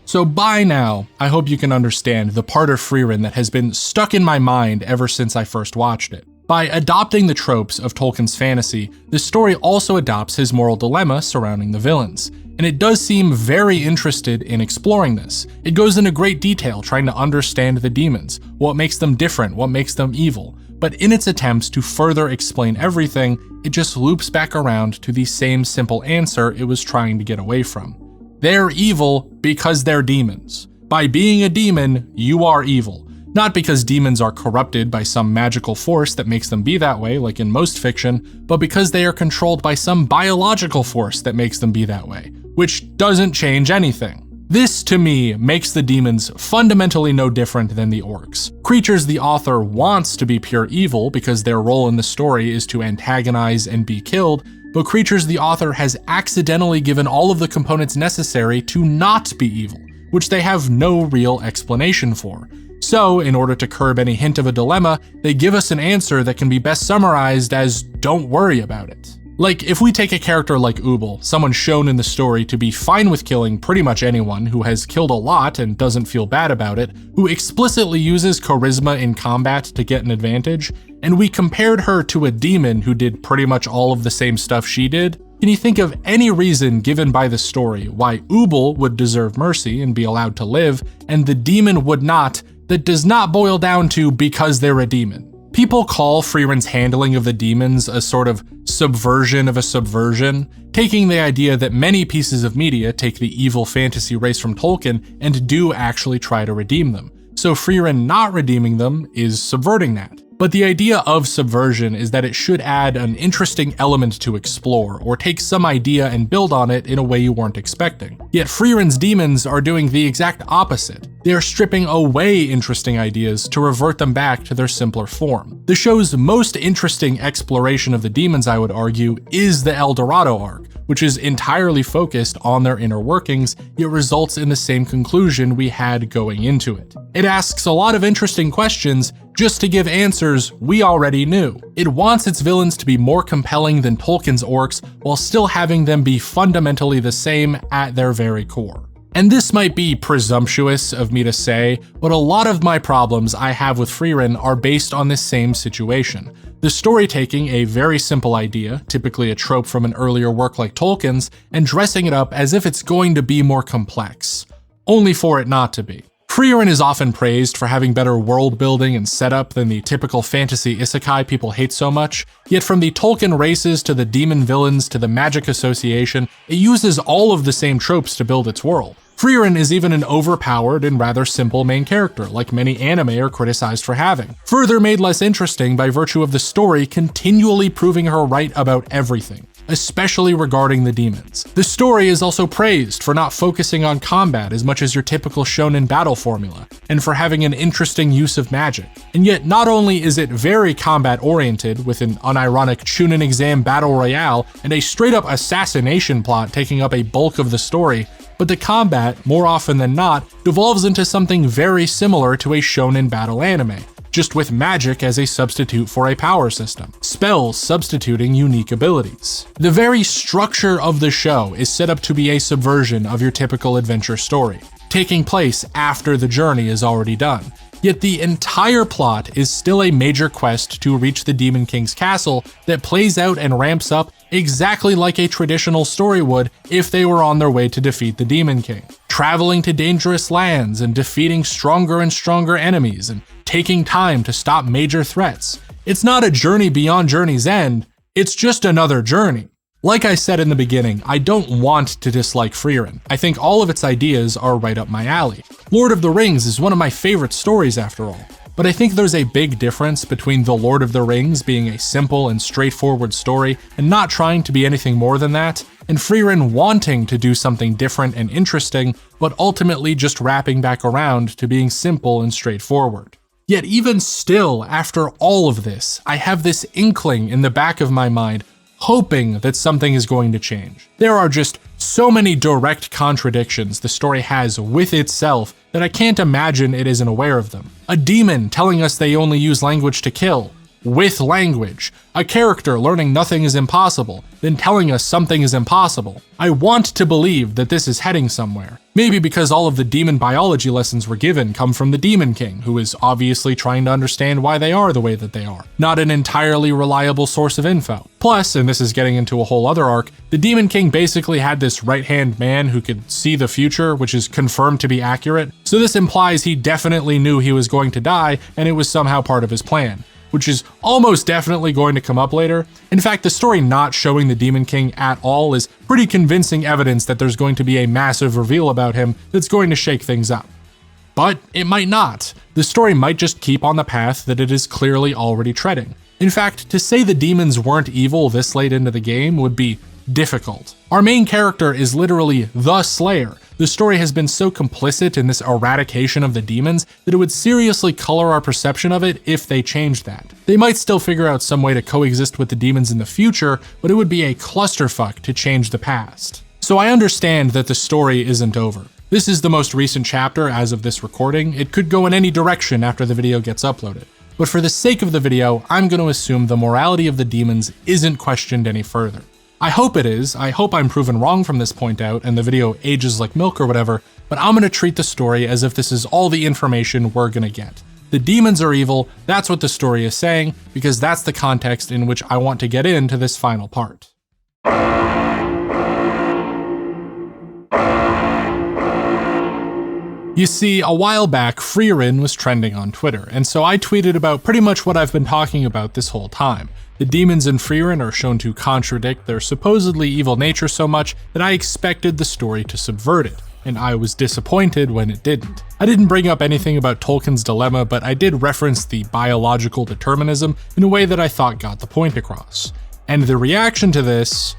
So by now, I hope you can understand the part of Frieren that has been stuck in my mind ever since I first watched it. By adopting the tropes of Tolkien's fantasy, the story also adopts his moral dilemma surrounding the villains, and it does seem very interested in exploring this. It goes into great detail trying to understand the demons, what makes them different, what makes them evil, but in its attempts to further explain everything, it just loops back around to the same simple answer it was trying to get away from. They're evil because they're demons. By being a demon, you are evil. Not because demons are corrupted by some magical force that makes them be that way, like in most fiction, but because they are controlled by some biological force that makes them be that way, which doesn't change anything. This, to me, makes the demons fundamentally no different than the orcs. Creatures the author wants to be pure evil because their role in the story is to antagonize and be killed, but creatures the author has accidentally given all of the components necessary to not be evil, which they have no real explanation for. So, in order to curb any hint of a dilemma, they give us an answer that can be best summarized as "don't worry about it." Like, if we take a character like Ubel, someone shown in the story to be fine with killing pretty much anyone, who has killed a lot and doesn't feel bad about it, who explicitly uses charisma in combat to get an advantage, and we compared her to a demon who did pretty much all of the same stuff she did, can you think of any reason given by the story why Ubel would deserve mercy and be allowed to live, and the demon would not, that does not boil down to because they're a demon? People call Frieren's handling of the demons a sort of subversion of a subversion, taking the idea that many pieces of media take the evil fantasy race from Tolkien and do actually try to redeem them. So Frieren not redeeming them is subverting that. But the idea of subversion is that it should add an interesting element to explore, or take some idea and build on it in a way you weren't expecting. Yet Frieren's demons are doing the exact opposite. They are stripping away interesting ideas to revert them back to their simpler form. The show's most interesting exploration of the demons, I would argue, is the El Dorado arc, which is entirely focused on their inner workings, yet results in the same conclusion we had going into it. It asks a lot of interesting questions just to give answers we already knew. It wants its villains to be more compelling than Tolkien's orcs, while still having them be fundamentally the same at their very core. And this might be presumptuous of me to say, but a lot of my problems I have with Frieren are based on this same situation. The story taking a very simple idea, typically a trope from an earlier work like Tolkien's, and dressing it up as if it's going to be more complex, only for it not to be. Frieren is often praised for having better world building and setup than the typical fantasy isekai people hate so much, yet from the Tolkien races to the demon villains to the magic association, it uses all of the same tropes to build its world. Frieren is even an overpowered and rather simple main character, like many anime are criticized for having, further made less interesting by virtue of the story continually proving her right about everything, especially regarding the demons. The story is also praised for not focusing on combat as much as your typical shonen battle formula, and for having an interesting use of magic. And yet, not only is it very combat-oriented, with an unironic Chunin exam battle royale and a straight-up assassination plot taking up a bulk of the story, but the combat, more often than not, devolves into something very similar to a shonen battle anime, just with magic as a substitute for a power system, spells substituting unique abilities. The very structure of the show is set up to be a subversion of your typical adventure story, taking place after the journey is already done. Yet the entire plot is still a major quest to reach the Demon King's castle that plays out and ramps up exactly like a traditional story would if they were on their way to defeat the Demon King. Traveling to dangerous lands and defeating stronger and stronger enemies and taking time to stop major threats. It's not a journey beyond Journey's End, it's just another journey. Like I said in the beginning, I don't want to dislike Frieren. I think all of its ideas are right up my alley. Lord of the Rings is one of my favorite stories after all, but I think there's a big difference between The Lord of the Rings being a simple and straightforward story and not trying to be anything more than that, and Frieren wanting to do something different and interesting, but ultimately just wrapping back around to being simple and straightforward. Yet even still, after all of this, I have this inkling in the back of my mind hoping that something is going to change. There are just so many direct contradictions the story has with itself that I can't imagine it isn't aware of them. A demon telling us they only use language to kill, with language. A character learning nothing is impossible, then telling us something is impossible. I want to believe that this is heading somewhere. Maybe because all of the demon biology lessons we're given come from the Demon King, who is obviously trying to understand why they are the way that they are. Not an entirely reliable source of info. Plus, and this is getting into a whole other arc, the Demon King basically had this right-hand man who could see the future, which is confirmed to be accurate. So this implies he definitely knew he was going to die, and it was somehow part of his plan, which is almost definitely going to come up later. In fact, the story not showing the Demon King at all is pretty convincing evidence that there's going to be a massive reveal about him that's going to shake things up. But it might not. The story might just keep on the path that it is clearly already treading. In fact, to say the demons weren't evil this late into the game would be difficult. Our main character is literally the Slayer. The story has been so complicit in this eradication of the demons that it would seriously color our perception of it if they changed that. They might still figure out some way to coexist with the demons in the future, but it would be a clusterfuck to change the past. So I understand that the story isn't over. This is the most recent chapter as of this recording. It could go in any direction after the video gets uploaded. But for the sake of the video, I'm going to assume the morality of the demons isn't questioned any further. I hope it is. I hope I'm proven wrong from this point out and the video ages like milk or whatever, but I'm going to treat the story as if this is all the information we're going to get. The demons are evil, that's what the story is saying, because that's the context in which I want to get into this final part. You see, a while back, Frieren was trending on Twitter, and so I tweeted about pretty much what I've been talking about this whole time. The demons in Frieren are shown to contradict their supposedly evil nature so much that I expected the story to subvert it, and I was disappointed when it didn't. I didn't bring up anything about Tolkien's dilemma, but I did reference the biological determinism in a way that I thought got the point across. And the reaction to this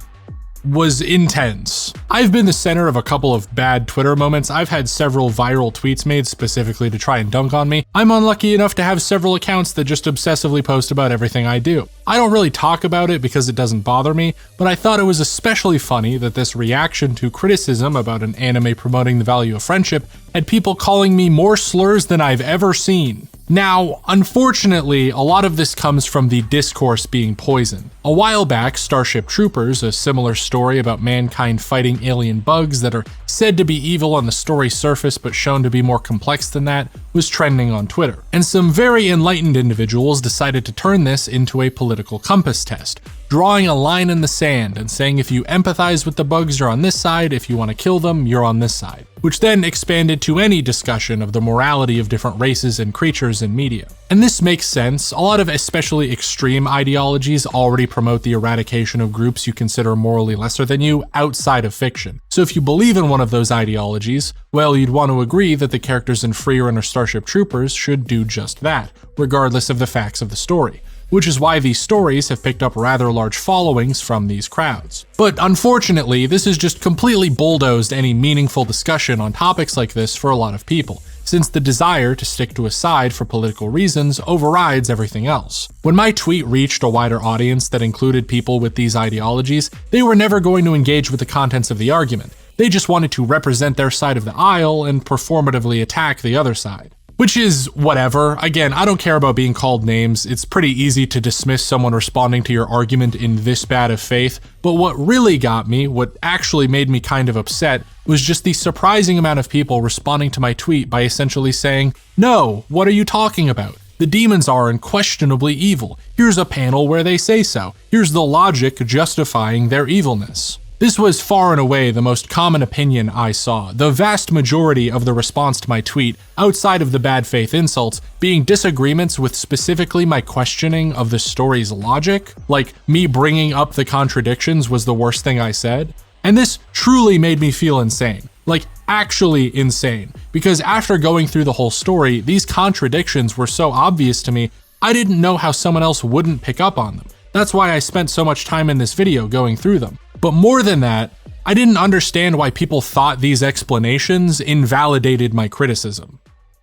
was intense. I've been the center of a couple of bad Twitter moments. I've had several viral tweets made specifically to try and dunk on me. I'm unlucky enough to have several accounts that just obsessively post about everything I do. I don't really talk about it because it doesn't bother me, but I thought it was especially funny that this reaction to criticism about an anime promoting the value of friendship had people calling me more slurs than I've ever seen. Now, unfortunately, a lot of this comes from the discourse being poisoned. A while back, Starship Troopers, a similar story about mankind fighting alien bugs that are said to be evil on the story surface but shown to be more complex than that, was trending on Twitter. And some very enlightened individuals decided to turn this into a political compass test, drawing a line in the sand and saying if you empathize with the bugs, you're on this side, if you want to kill them, you're on this side, which then expanded to any discussion of the morality of different races and creatures in media. And this makes sense. A lot of especially extreme ideologies already promote the eradication of groups you consider morally lesser than you outside of fiction. So if you believe in one of those ideologies, well, you'd want to agree that the characters in Frieren or Starship Troopers should do just that, regardless of the facts of the story. Which is why these stories have picked up rather large followings from these crowds. But unfortunately, this has just completely bulldozed any meaningful discussion on topics like this for a lot of people, since the desire to stick to a side for political reasons overrides everything else. When my tweet reached a wider audience that included people with these ideologies, they were never going to engage with the contents of the argument. They just wanted to represent their side of the aisle and performatively attack the other side. Which is whatever. Again, I don't care about being called names. It's pretty easy to dismiss someone responding to your argument in this bad of faith. But what really got me, what actually made me kind of upset, was just the surprising amount of people responding to my tweet by essentially saying, "No, what are you talking about? The demons are unquestionably evil. Here's a panel where they say so. Here's the logic justifying their evilness." This was far and away the most common opinion I saw, the vast majority of the response to my tweet, outside of the bad faith insults, being disagreements with specifically my questioning of the story's logic, like me bringing up the contradictions was the worst thing I said. And this truly made me feel insane, like actually insane, because after going through the whole story, these contradictions were so obvious to me, I didn't know how someone else wouldn't pick up on them. That's why I spent so much time in this video going through them. But more than that, I didn't understand why people thought these explanations invalidated my criticism.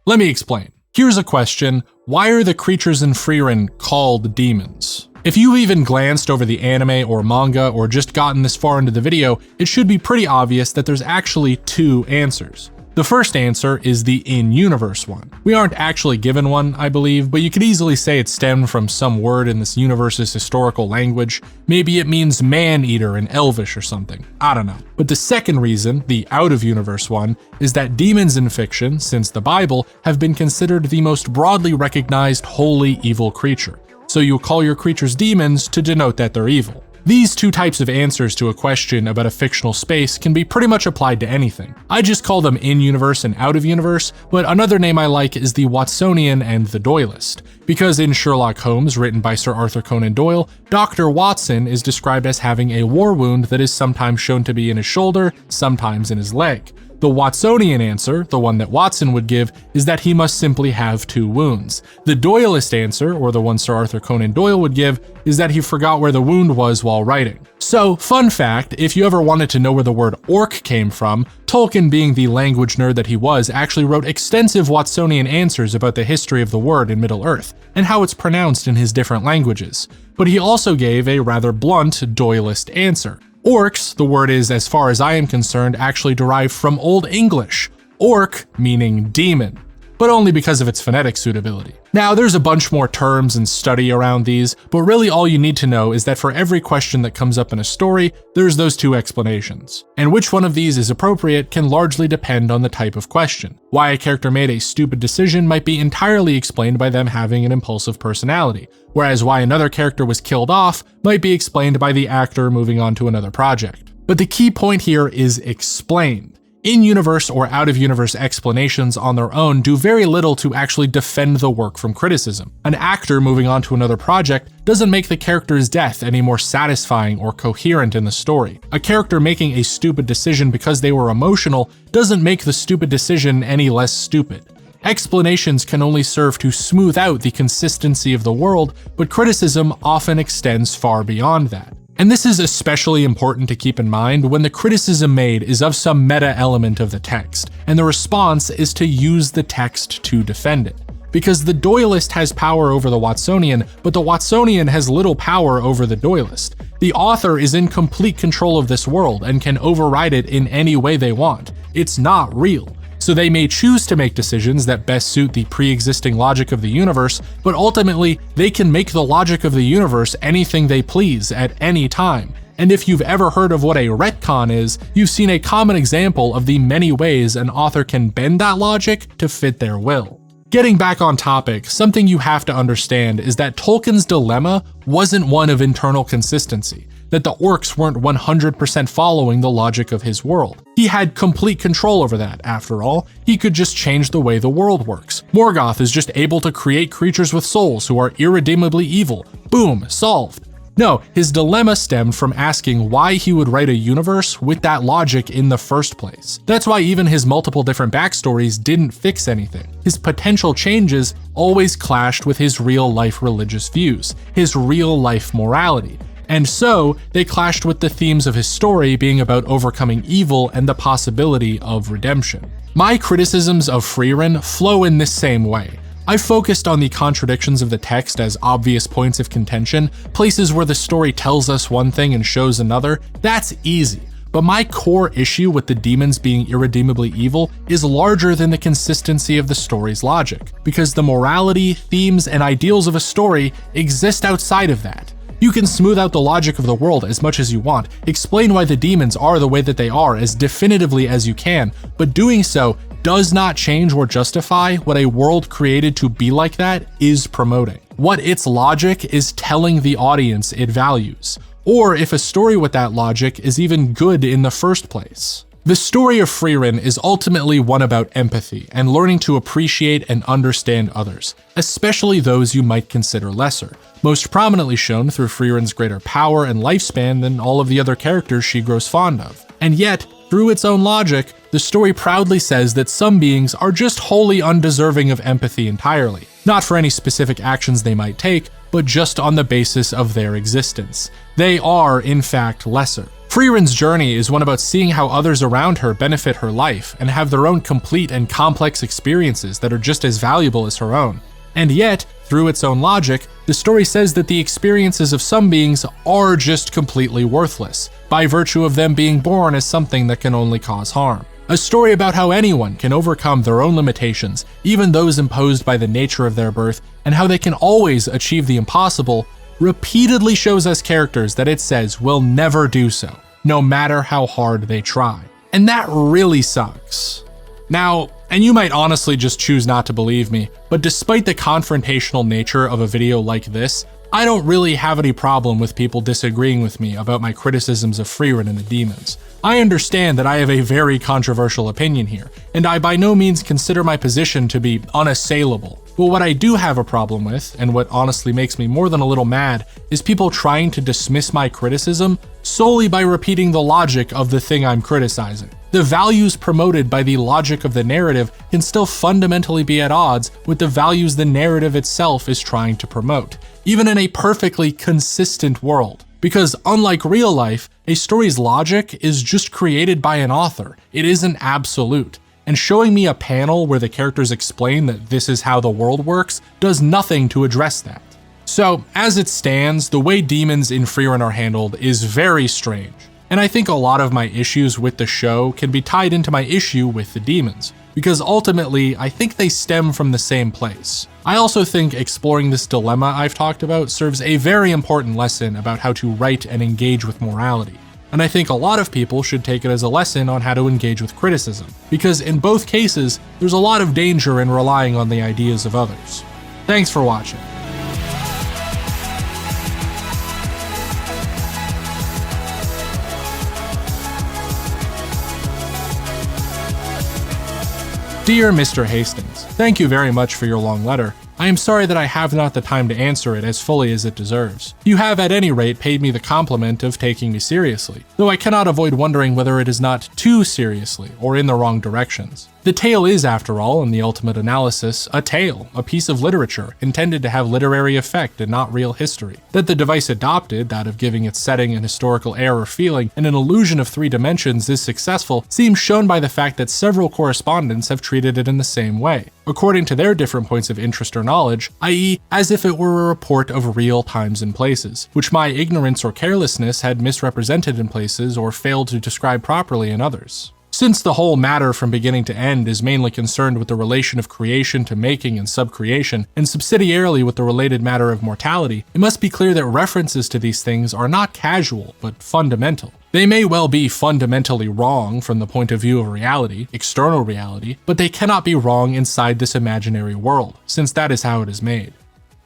Let me explain. Here's a question: why are the creatures in Frieren called demons? If you've even glanced over the anime or manga or just gotten this far into the video, it should be pretty obvious that there's actually two answers. The first answer is the in-universe one. We aren't actually given one, I believe, but you could easily say it stemmed from some word in this universe's historical language. Maybe it means man-eater in Elvish or something. I don't know. But the second reason, the out-of-universe one, is that demons in fiction, since the Bible, have been considered the most broadly recognized holy evil creature. So you call your creatures demons to denote that they're evil. These two types of answers to a question about a fictional space can be pretty much applied to anything. I just call them in-universe and out-of-universe, but another name I like is the Watsonian and the Doyleist, because in Sherlock Holmes, written by Sir Arthur Conan Doyle, Dr. Watson is described as having a war wound that is sometimes shown to be in his shoulder, sometimes in his leg. The Watsonian answer, the one that Watson would give, is that he must simply have two wounds. The Doyleist answer, or the one Sir Arthur Conan Doyle would give, is that he forgot where the wound was while writing. So, fun fact, if you ever wanted to know where the word orc came from, Tolkien, being the language nerd that he was, actually wrote extensive Watsonian answers about the history of the word in Middle-earth, and how it's pronounced in his different languages. But he also gave a rather blunt Doyleist answer. Orcs, the word is, as far as I am concerned, actually derived from Old English. orc meaning demon, but only because of its phonetic suitability. Now, there's a bunch more terms and study around these, but really all you need to know is that for every question that comes up in a story, there's those two explanations. And which one of these is appropriate can largely depend on the type of question. Why a character made a stupid decision might be entirely explained by them having an impulsive personality, whereas why another character was killed off might be explained by the actor moving on to another project. But the key point here is explained. In-universe or out-of-universe explanations on their own do very little to actually defend the work from criticism. An actor moving on to another project doesn't make the character's death any more satisfying or coherent in the story. A character making a stupid decision because they were emotional doesn't make the stupid decision any less stupid. Explanations can only serve to smooth out the consistency of the world, but criticism often extends far beyond that. And this is especially important to keep in mind when the criticism made is of some meta element of the text, and the response is to use the text to defend it. Because the Doylist has power over the Watsonian, but the Watsonian has little power over the Doylist. The author is in complete control of this world and can override it in any way they want. It's not real. So they may choose to make decisions that best suit the pre-existing logic of the universe, but ultimately, they can make the logic of the universe anything they please at any time. And if you've ever heard of what a retcon is, you've seen a common example of the many ways an author can bend that logic to fit their will. Getting back on topic, something you have to understand is that Tolkien's dilemma wasn't one of internal consistency, that the orcs weren't 100% following the logic of his world. He had complete control over that, after all. He could just change the way the world works. Morgoth is just able to create creatures with souls who are irredeemably evil. Boom, solved. No, his dilemma stemmed from asking why he would write a universe with that logic in the first place. That's why even his multiple different backstories didn't fix anything. His potential changes always clashed with his real-life religious views, his real-life morality. And so, they clashed with the themes of his story being about overcoming evil and the possibility of redemption. My criticisms of Frieren flow in this same way. I've focused on the contradictions of the text as obvious points of contention, places where the story tells us one thing and shows another. That's easy. But my core issue with the demons being irredeemably evil is larger than the consistency of the story's logic, because the morality, themes, and ideals of a story exist outside of that. You can smooth out the logic of the world as much as you want, explain why the demons are the way that they are as definitively as you can, but doing so does not change or justify what a world created to be like that is promoting. What its logic is telling the audience it values, or if a story with that logic is even good in the first place. The story of Frieren is ultimately one about empathy and learning to appreciate and understand others, especially those you might consider lesser, most prominently shown through Frieren's greater power and lifespan than all of the other characters she grows fond of. And yet, through its own logic, the story proudly says that some beings are just wholly undeserving of empathy entirely, not for any specific actions they might take, but just on the basis of their existence. They are, in fact, lesser. Frieren's journey is one about seeing how others around her benefit her life and have their own complete and complex experiences that are just as valuable as her own. And yet, through its own logic, the story says that the experiences of some beings are just completely worthless, by virtue of them being born as something that can only cause harm. A story about how anyone can overcome their own limitations, even those imposed by the nature of their birth, and how they can always achieve the impossible, repeatedly shows us characters that it says will never do so, no matter how hard they try. And that really sucks. Now, and you might honestly just choose not to believe me, but despite the confrontational nature of a video like this, I don't really have any problem with people disagreeing with me about my criticisms of Frieren and the demons. I understand that I have a very controversial opinion here, and I by no means consider my position to be unassailable. But what I do have a problem with, and what honestly makes me more than a little mad, is people trying to dismiss my criticism solely by repeating the logic of the thing I'm criticizing. The values promoted by the logic of the narrative can still fundamentally be at odds with the values the narrative itself is trying to promote, even in a perfectly consistent world. Because unlike real life, a story's logic is just created by an author. It isn't absolute. And showing me a panel where the characters explain that this is how the world works does nothing to address that. So, as it stands, the way demons in Frieren are handled is very strange. And I think a lot of my issues with the show can be tied into my issue with the demons. because ultimately, I think they stem from the same place. I also think exploring this dilemma I've talked about serves a very important lesson about how to write and engage with morality. And I think a lot of people should take it as a lesson on how to engage with criticism, because in both cases, there's a lot of danger in relying on the ideas of others. Thanks for watching. Dear Mr. Hastings, thank you very much for your long letter. I am sorry that I have not the time to answer it as fully as it deserves. You have at any rate paid me the compliment of taking me seriously, though I cannot avoid wondering whether it is not too seriously or in the wrong directions. The tale is, after all, in the ultimate analysis, a tale, a piece of literature, intended to have literary effect and not real history. That the device adopted, that of giving its setting an historical air or feeling and an illusion of 3 dimensions, is successful seems shown by the fact that several correspondents have treated it in the same way, according to their different points of interest or knowledge, i.e. as if it were a report of real times and places, which my ignorance or carelessness had misrepresented in places or failed to describe properly in others. Since the whole matter from beginning to end is mainly concerned with the relation of creation to making and subcreation, and subsidiarily with the related matter of mortality, it must be clear that references to these things are not casual, but fundamental. They may well be fundamentally wrong from the point of view of reality, external reality, but they cannot be wrong inside this imaginary world, since that is how it is made.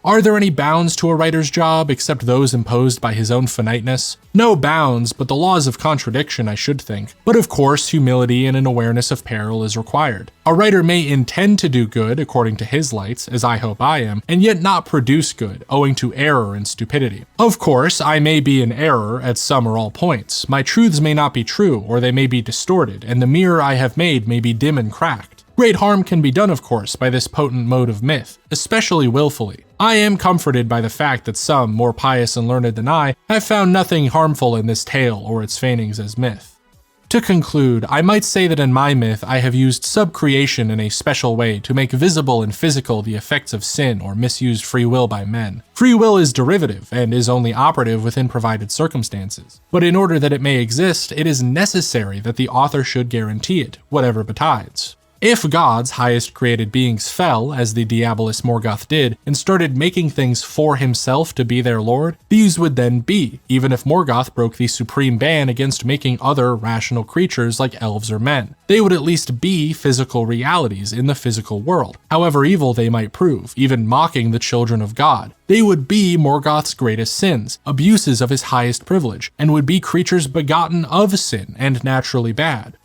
Are there any bounds to a writer's job except those imposed by his own finiteness? No bounds, but the laws of contradiction, I should think. But of course, humility and an awareness of peril is required. A writer may intend to do good according to his lights, as I hope I am, and yet not produce good, owing to error and stupidity. Of course, I may be in error at some or all points. My truths may not be true, or they may be distorted, and the mirror I have made may be dim and cracked. Great harm can be done, of course, by this potent mode of myth, especially willfully. I am comforted by the fact that some, more pious and learned than I, have found nothing harmful in this tale or its feignings as myth. To conclude, I might say that in my myth I have used subcreation in a special way to make visible and physical the effects of sin or misused free will by men. Free will is derivative and is only operative within provided circumstances. But in order that it may exist, it is necessary that the author should guarantee it, whatever betides. If gods, highest created beings, fell, as the Diabolus Morgoth did, and started making things for himself to be their lord, these would then be, even if Morgoth broke the supreme ban against making other rational creatures like elves or men. They would at least be physical realities in the physical world, however evil they might prove, even mocking the children of God. They would be Morgoth's greatest sins, abuses of his highest privilege, and would be creatures begotten of sin and naturally bad.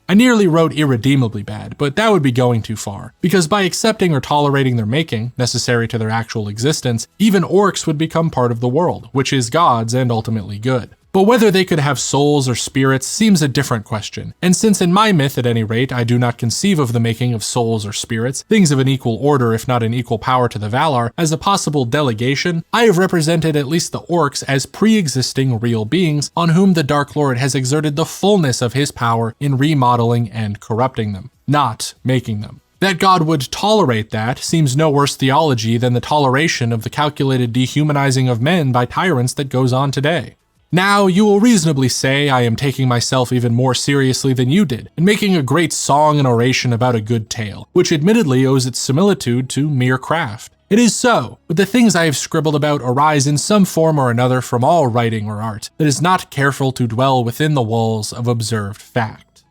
I nearly wrote irredeemably bad, but that would be going too far, because by accepting or tolerating their making, necessary to their actual existence, even orcs would become part of the world, which is God's and ultimately good. But whether they could have souls or spirits seems a different question, and since in my myth at any rate I do not conceive of the making of souls or spirits, things of an equal order if not an equal power to the Valar, as a possible delegation, I have represented at least the orcs as pre-existing real beings on whom the Dark Lord has exerted the fullness of his power in remodeling and corrupting them, not making them. That God would tolerate that seems no worse theology than the toleration of the calculated dehumanizing of men by tyrants that goes on today. Now, you will reasonably say I am taking myself even more seriously than you did, and making a great song and oration about a good tale, which admittedly owes its similitude to mere craft. It is so, but the things I have scribbled about arise in some form or another from all writing or art that is not careful to dwell within the walls of observed fact.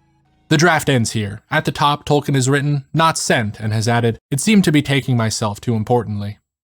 The draft ends here. At the top, Tolkien has written, "not sent," and has added, "it seemed to be taking myself too importantly."